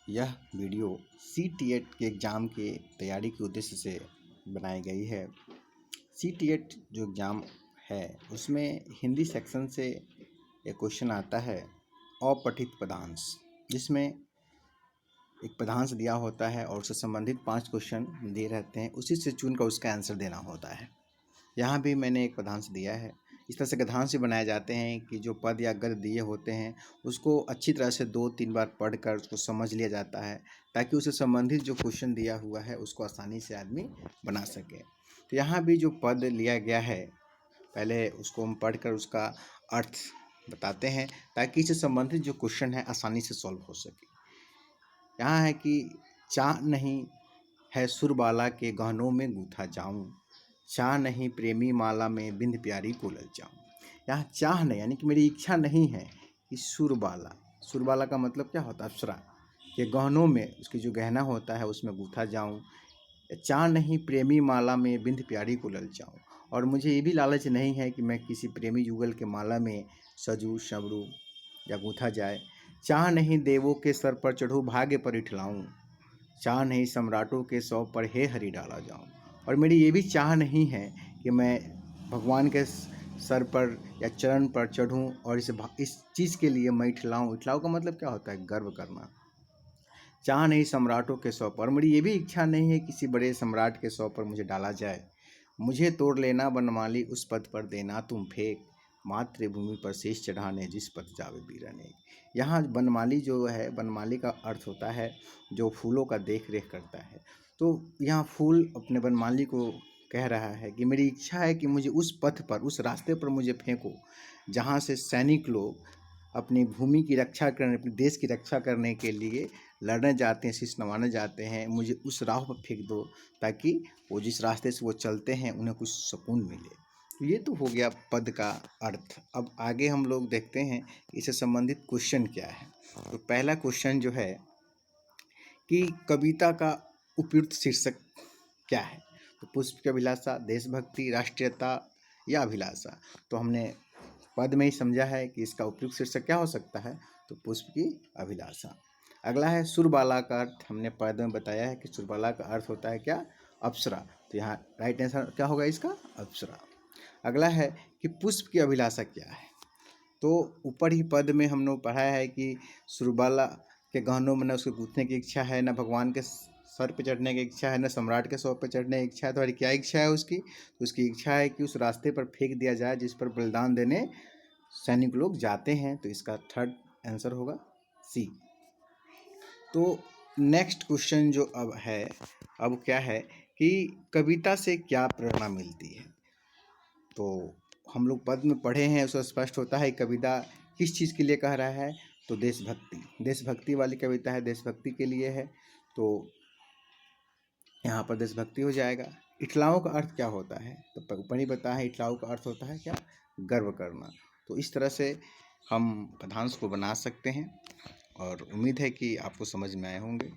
यह video CTET के exam के तैयारी के उद्देश्य से बनाई गई है। CTET जो एग्ज़ाम है उसमें हिंदी सेक्शन से एक क्वेश्चन आता है अपठित पदांश, जिसमें एक पदांश दिया होता है और उससे संबंधित 5 क्वेश्चन दिए रहते हैं, उसी से चुनकर उसका आंसर देना होता है। यहाँ भी मैंने एक पदांश दिया है। इस तरह से गद्यांश भी बनाए जाते हैं कि जो पद या गद्य दिए होते हैं उसको अच्छी तरह से 2-3 बार पढ़कर उसको समझ लिया जाता है, ताकि उससे संबंधित जो क्वेश्चन दिया हुआ है उसको आसानी से आदमी बना सके। तो यहाँ भी जो पद लिया गया है, पहले उसको हम पढ़कर उसका अर्थ बताते हैं, ताकि इससे संबंधित जो क्वेश्चन है आसानी से सॉल्व हो सके। यहाँ है कि चाह नहीं है सुरबाला के गहनों में गूथा जाऊं, चाह नहीं प्रेमी माला में बिंद प्यारी को ललचाऊं। यहाँ चाह नहीं यानी कि मेरी इच्छा नहीं है कि सुरबाला का मतलब क्या होता है? अप्सरा के गहनों में, उसकी जो गहना होता है उसमें गूथा जाऊं। चाह नहीं प्रेमी माला में बिंद प्यारी को ललचाऊं, और मुझे ये भी लालच नहीं है कि मैं किसी प्रेमी युगल के माला में सजूं संवरूं या गूथा जाए। चाह नहीं देवों के सर पर चढ़ूं भाग्य पर इठलाऊं, चाह नहीं सम्राटों के सौ पर हे हरि डाला जाऊं। और मेरी ये भी चाह नहीं है कि मैं भगवान के सर पर या चरण पर चढ़ूं और इस चीज़ के लिए मैं इठलाऊं। इठलाऊं का मतलब क्या होता है? गर्व करना। चाह नहीं सम्राटों के सौ पर, मेरी ये भी इच्छा नहीं है किसी बड़े सम्राट के सौ पर मुझे डाला जाए। मुझे तोड़ लेना बनमाली उस पद पर देना तुम फेंक, मातृभूमि पर शेष चढ़ाने जिस पद जावे बीरने। यहाँ बनमाली जो है, बनमाली का अर्थ होता है जो फूलों का देख रेख करता है। तो यहाँ फूल अपने बनमाली को कह रहा है कि मेरी इच्छा है कि मुझे उस पथ पर, उस रास्ते पर मुझे फेंको जहाँ से सैनिक लोग अपनी भूमि की रक्षा करने, अपने देश की रक्षा करने के लिए लड़ने जाते हैं, शीश नवाने जाते हैं। मुझे उस राह पर फेंक दो, ताकि वो जिस रास्ते से वो चलते हैं उन्हें कुछ सुकून मिले। तो ये तो हो गया पद का अर्थ। अब आगे हम लोग देखते हैं इससे संबंधित क्वेश्चन क्या है। तो पहला क्वेश्चन जो है कि कविता का उपयुक्त शीर्षक क्या है? तो पुष्प की अभिलाषा, देशभक्ति, राष्ट्रीयता या अभिलाषा। तो हमने पद में ही समझा है कि इसका उपयुक्त शीर्षक क्या हो सकता है, तो पुष्प की अभिलाषा। अगला है सुरबाला का अर्थ। हमने पद में बताया है कि सुरबाला का अर्थ होता है क्या? अप्सरा। तो यहाँ राइट आंसर क्या होगा इसका? अप्सरा। अगला है कि पुष्प की अभिलाषा क्या है। तो ऊपर ही पद में हम लोग पढ़ा है कि सुरबाला के गहनों में न उसके गूंथने की इच्छा है, न भगवान के सर पे चढ़ने की इच्छा है, न सम्राट के सौ पे चढ़ने की इच्छा है। तो क्या इच्छा है उसकी? तो उसकी इच्छा है कि उस रास्ते पर फेंक दिया जाए जिस पर बलिदान देने सैनिक लोग जाते हैं। तो इसका थर्ड आंसर होगा सी। तो नेक्स्ट क्वेश्चन जो अब है, अब क्या है कि कविता से क्या प्रेरणा मिलती है। तो हम लोग पद में पढ़े हैं, उससे स्पष्ट होता है कविता किस चीज़ के लिए कह रहा है। तो देशभक्ति वाली कविता है, देशभक्ति के लिए है। तो यहाँ पर देशभक्ति हो जाएगा। इठलाओं का अर्थ क्या होता है? तो ऊपर ही बताया है, इठलाओं का अर्थ होता है क्या? गर्व करना। तो इस तरह से हम पदांश को बना सकते हैं, और उम्मीद है कि आपको समझ में आए होंगे।